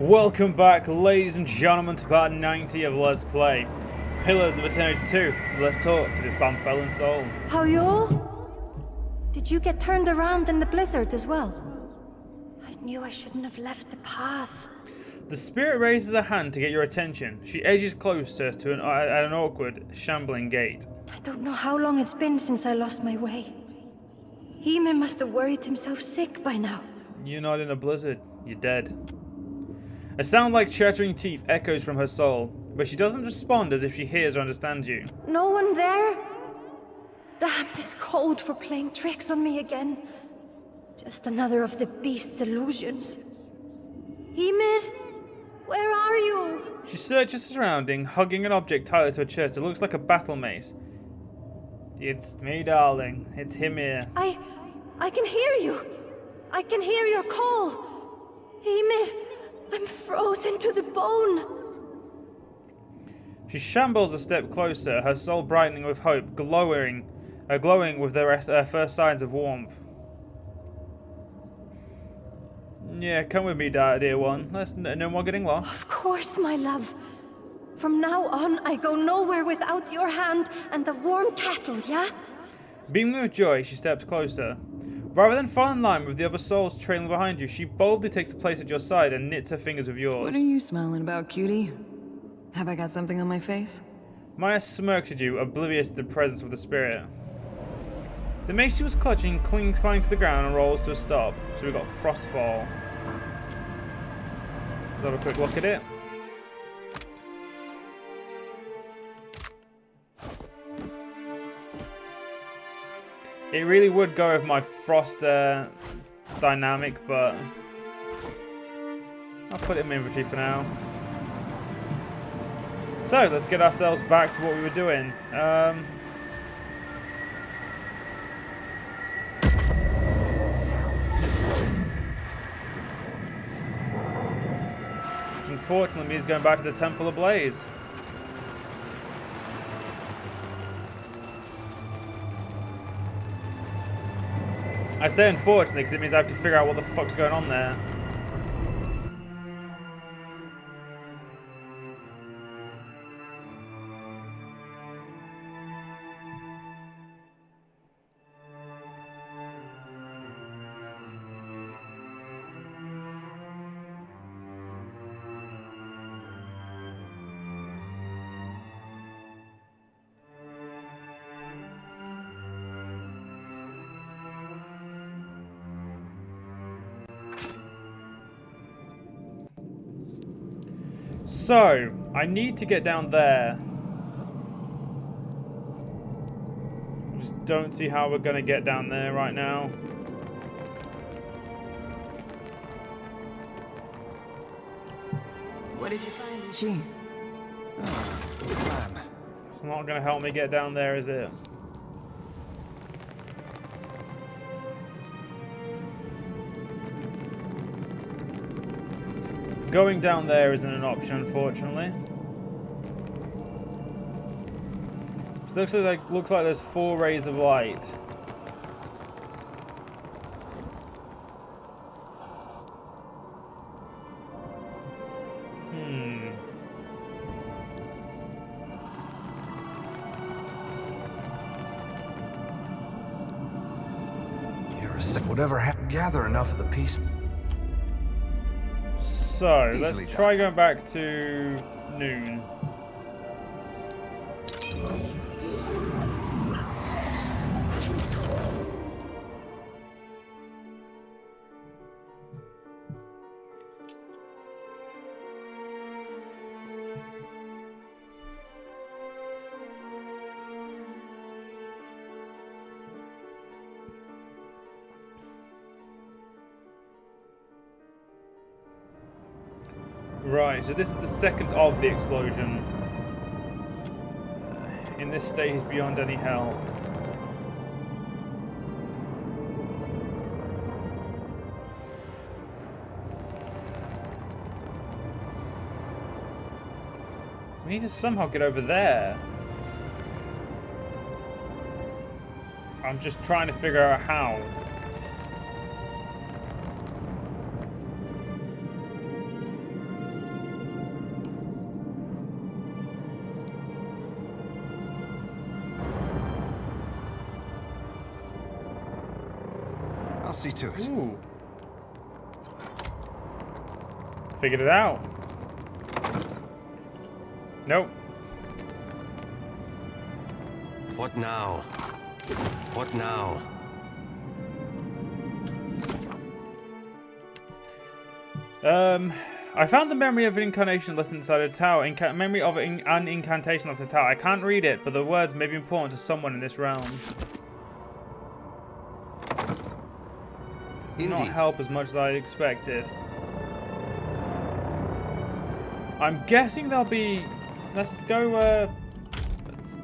Welcome back, ladies and gentlemen, to part 90 of Let's Play Pillars of Eternity 2. Let's talk to this bum-felon soul. How you all? Did you get turned around in the blizzard as well? I knew I shouldn't have left the path. The spirit raises a hand to get your attention. She edges closer to an awkward, shambling gait. I don't know how long it's been since I lost my way. Ymir must have worried himself sick by now. You're not in a blizzard. You're dead. A sound like chattering teeth echoes from her soul, but she doesn't respond as if she hears or understands you. No one there? Damn this cold for playing tricks on me again. Just another of the beast's illusions. Ymir, where are you? She searches her surrounding, hugging an object tied to her chest. It looks like a battle mace. It's me, darling. It's him here. I can hear you. I can hear your call. Ymir, I'm frozen to the bone. She shambles a step closer, her soul brightening with hope, glowing with her first signs of warmth. Yeah, come with me, dear one. No more getting lost. Of course, my love. From now on, I go nowhere without your hand and the warm kettle, yeah? Beaming with joy, she steps closer. Rather than fall in line with the other souls trailing behind you, she boldly takes a place at your side and knits her fingers with yours. What are you smiling about, cutie? Have I got something on my face? Maya smirks at you, oblivious to the presence of the spirit. The mace she was clutching clings to the ground and rolls to a stop. So we've got Frostfall. Let's have a quick look at it. It really would go with my frost dynamic, but I'll put it in my inventory for now. So let's get ourselves back to what we were doing. Which unfortunately means going back to the Temple of Blaze. I say unfortunately because it means I have to figure out what the fuck's going on there. So, I need to get down there. I just don't see how we're going to get down there right now. What did you find, Ishi? It's not going to help me get down there, is it? Going down there isn't an option, unfortunately. It looks like there's 4 rays of light. You're a sick. Whatever happened? Gather enough of the piece. So, let's try going back to noon. Right, so this is the second of the explosion. In this state, he's beyond any help. We need to somehow get over there. I'm just trying to figure out how. see to it. Ooh. Figured it out. Nope. What now? What now? I found the memory of an incarnation left inside a tower. Memory of an incantation left in the tower. I can't read it, but the words may be important to someone in this realm. Did not help as much as I expected. I'm guessing there'll be. Let's go. Let's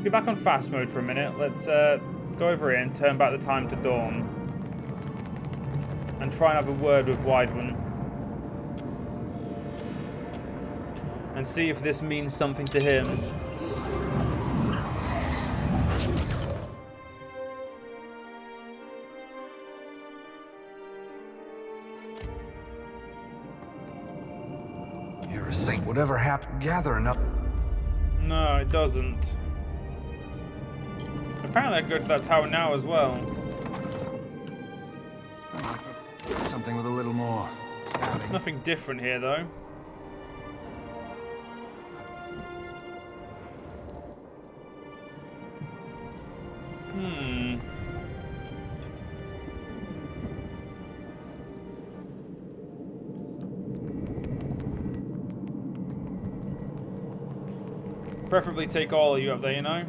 get back on fast mode for a minute. Let's go over here and turn back the time to dawn. And try and have a word with Weidman. And see if this means something to him. You're a saint. Whatever happened, gather enough. No, it doesn't. Apparently I can go to that tower now as well. Something with a little more stabbing. Nothing different here though. Preferably take all of you up there, you know?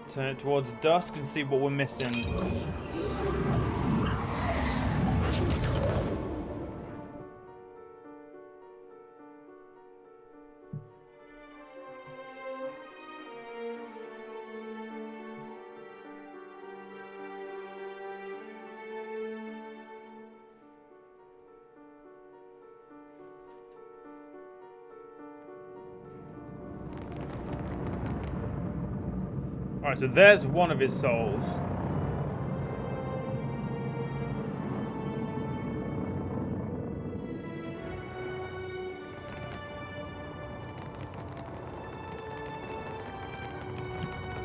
Turn it towards dusk and see what we're missing. Alright, so there's one of his souls.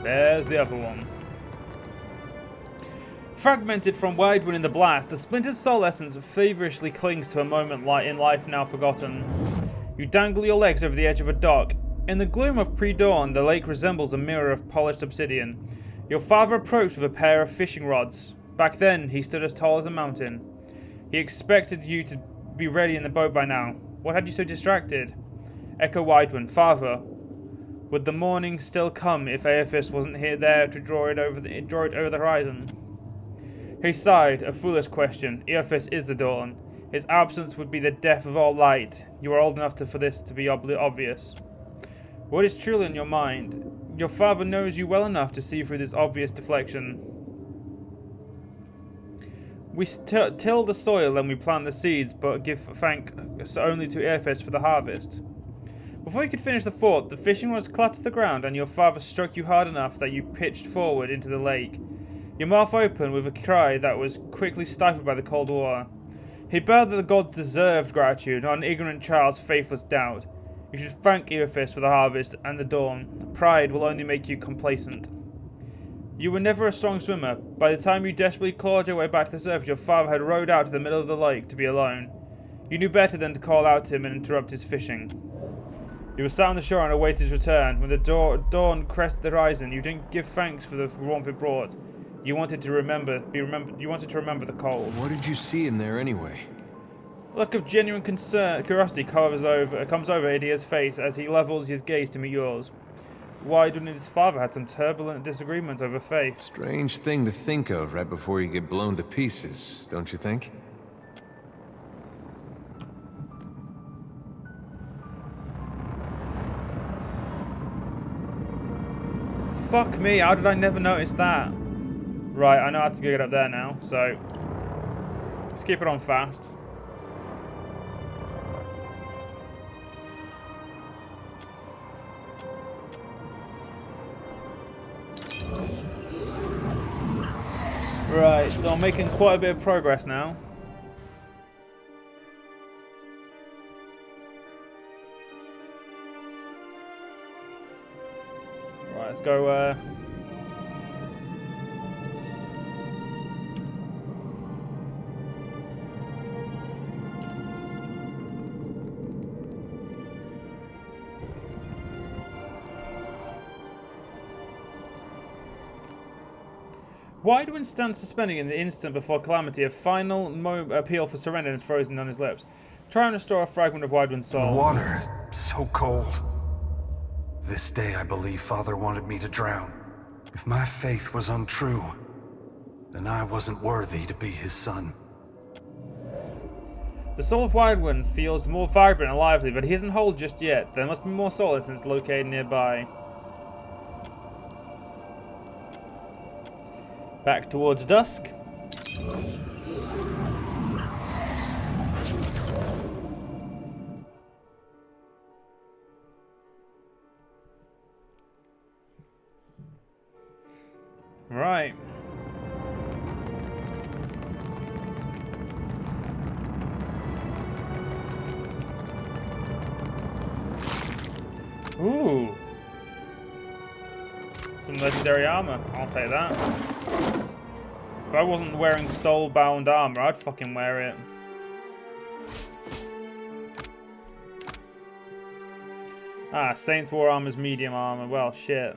There's the other one. Fragmented from Weidman in the blast, the splintered soul essence feverishly clings to a moment in life now forgotten. You dangle your legs over the edge of a dock. In the gloom of pre-dawn, the lake resembles a mirror of polished obsidian. Your father approached with a pair of fishing rods. Back then, he stood as tall as a mountain. He expected you to be ready in the boat by now. What had you so distracted? Echo Weidman, father. Would the morning still come if Aethys wasn't there to draw it over the horizon? He sighed, a foolish question. Aethys is the dawn. His absence would be the death of all light. You are old enough for this to be obvious. What is truly in your mind? Your father knows you well enough to see through this obvious deflection. We till the soil and we plant the seeds, but give thanks only to Aethys for the harvest. Before you could finish the thought, the fishing rods clattered to the ground and your father struck you hard enough that you pitched forward into the lake. Your mouth opened with a cry that was quickly stifled by the cold water. He vowed that the gods deserved gratitude, not an ignorant child's faithless doubt. You should thank Aethys for the harvest and the dawn. Pride will only make you complacent. You were never a strong swimmer. By the time you desperately clawed your way back to the surface, your father had rowed out to the middle of the lake to be alone. You knew better than to call out to him and interrupt his fishing. You were sat on the shore and awaited his return. When the dawn crested the horizon, you didn't give thanks for the warmth it brought. You wanted to remember the cold. What did you see in there anyway? A look of genuine curiosity comes over Idia's face as he levels his gaze to meet yours. Weidman and his father had some turbulent disagreements over faith. Strange thing to think of right before you get blown to pieces, don't you think? Fuck me, how did I never notice that? Right, I know how to get up there now, so let's keep it on fast. Right, so I'm making quite a bit of progress now. Right, Let's go, Widewind stands suspending in the instant before calamity. A final appeal for surrender is frozen on his lips. Try and restore a fragment of Widewind's soul. The water is so cold. This day I believe Father wanted me to drown. If my faith was untrue, then I wasn't worthy to be his son. The soul of Widewind feels more vibrant and lively, but he isn't whole just yet. There must be more solace since it's located nearby. Back towards dusk. Right. Ooh. Some legendary armor. I'll take that. If I wasn't wearing soul-bound armor, I'd fucking wear it. Ah, Saints War armor's medium armor. Well, shit.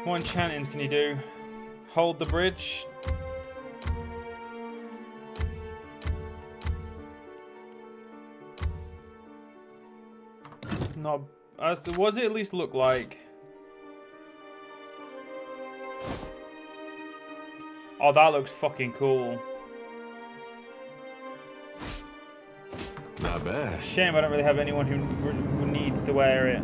What enchantings can you do? Hold the bridge. Not. What does it at least look like? Oh, that looks fucking cool. Not bad. Shame I don't really have anyone who needs to wear it.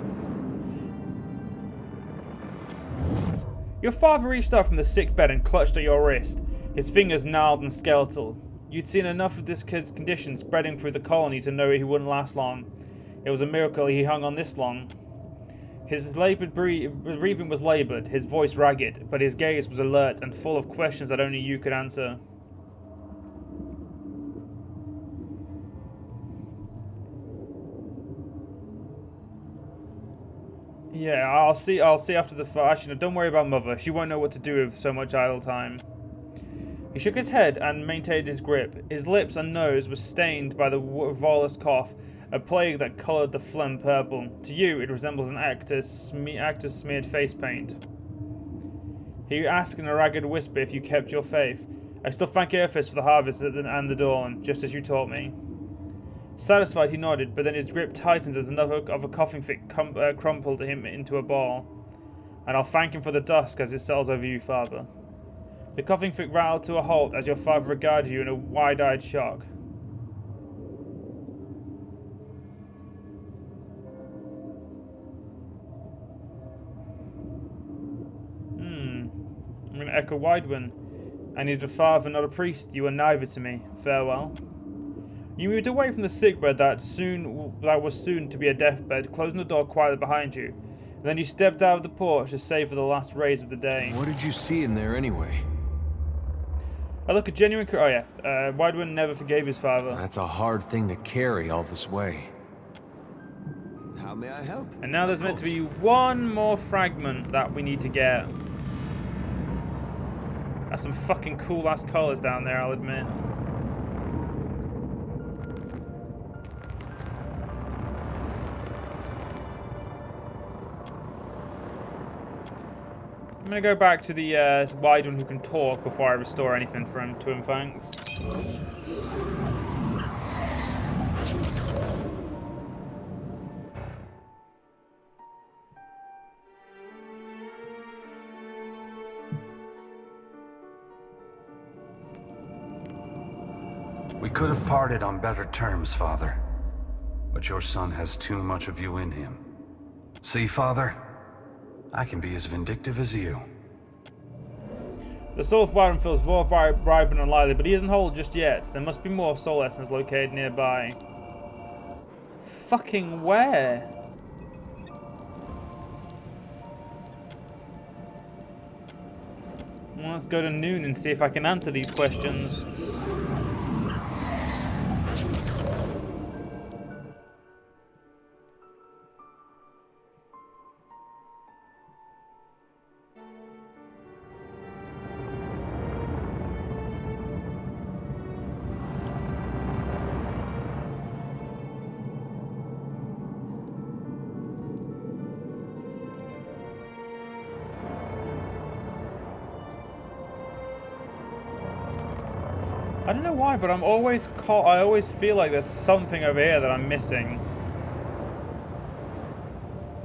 Your father reached up from the sick bed and clutched at your wrist, his fingers gnarled and skeletal. You'd seen enough of this kid's condition spreading through the colony to know he wouldn't last long. It was a miracle he hung on this long. His labored breathing was labored, his voice ragged, but his gaze was alert and full of questions that only you could answer. Yeah, I'll see after the fight. Actually, no, don't worry about Mother. She won't know what to do with so much idle time. He shook his head and maintained his grip. His lips and nose were stained by the volus cough, a plague that coloured the phlegm purple. To you, it resembles an actor's smeared face paint. He asked in a ragged whisper if you kept your faith. I still thank Earthis for the harvest and the dawn, just as you taught me. Satisfied, he nodded, but then his grip tightened as another of a coughing fit crumpled him into a ball. And I'll thank him for the dusk as it settles over you, Father. The coughing fit rattled to a halt as your father regarded you in a wide-eyed shock. I'm going to echo Widewind. I needed a father, not a priest. You are neither to me. Farewell. You moved away from the sickbed that was soon to be a deathbed, closing the door quietly behind you. And then you stepped out of the porch to save for the last rays of the day. What did you see in there anyway? I look a genuine... Oh yeah, Widewind never forgave his father. That's a hard thing to carry all this way. How may I help? And now there's meant to be one more fragment that we need to get. That's some fucking cool ass colours down there, I'll admit. I'm gonna go back to the wide one who can talk before I restore anything to him, thanks. We could have parted on better terms, Father. But your son has too much of you in him. See, Father? I can be as vindictive as you. The soul of Wyron feels more vibrant and lively, but he isn't whole just yet. There must be more soul essence located nearby. Fucking where? Well, let's go to noon and see if I can answer these questions. I don't know why, but I'm always I always feel like there's something over here that I'm missing.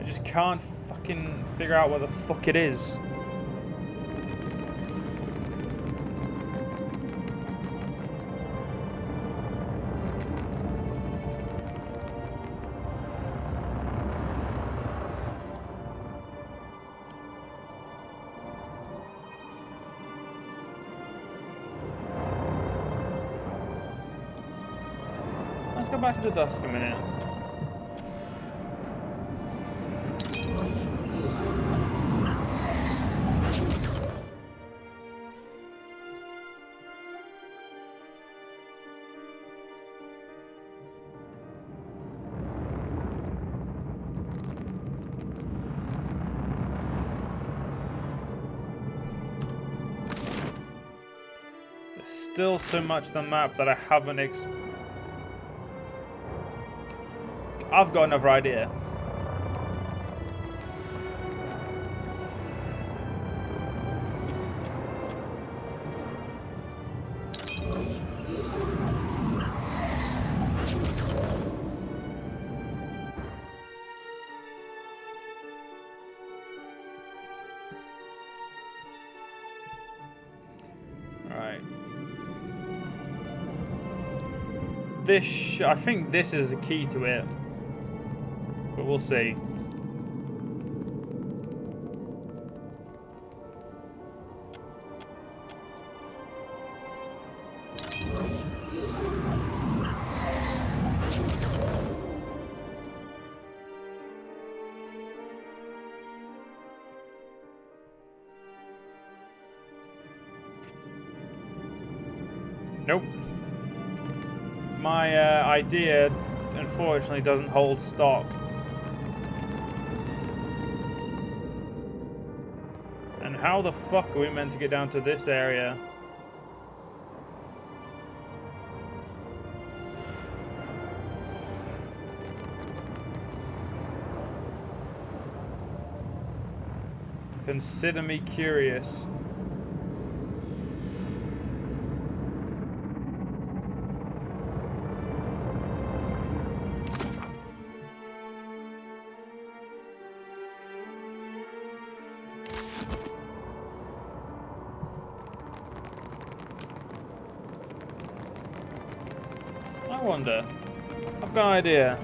I just can't fucking figure out what the fuck it is. Let's go back to the dusk a minute. There's still so much of the map that I haven't I've got another idea. Alright. I think this is the key to it. But we'll see. Nope. My idea, unfortunately, doesn't hold stock. And how the fuck are we meant to get down to this area? Consider me curious. I wonder. I've got an idea.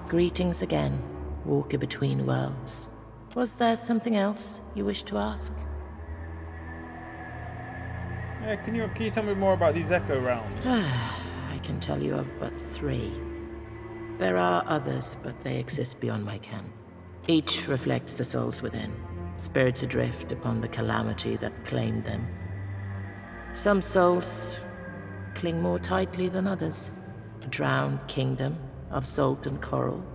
Greetings again, walker between worlds. Was there something else you wish to ask? Yeah, can you tell me more about these echo realms? I can tell you of but 3. There are others, but they exist beyond my ken. Each reflects the souls within, spirits adrift upon the calamity that claimed them. Some souls cling more tightly than others. A drowned kingdom of salt and coral.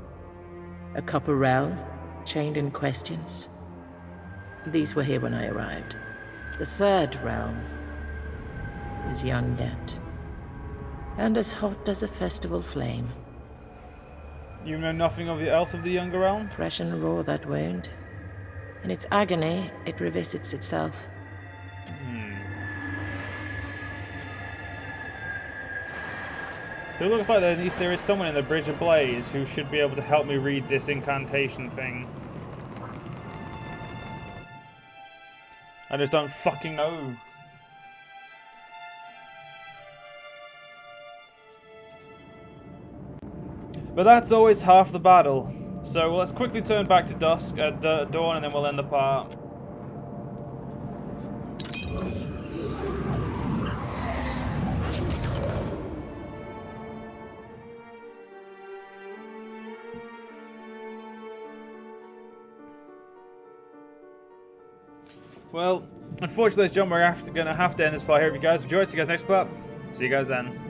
A copper realm, chained in questions. These were here when I arrived. The 3rd realm is young yet, and as hot as a festival flame. You know nothing else of the younger realm? Fresh and raw, that wound. In its agony, it revisits itself. So it looks like at least there is someone in the Bridge of Blaze who should be able to help me read this incantation thing. I just don't fucking know. But that's always half the battle. So let's quickly turn back to dawn, and then we'll end the part. Well, unfortunately, John, we're going to have to end this part here. If you guys enjoyed, see you guys next part. See you guys then.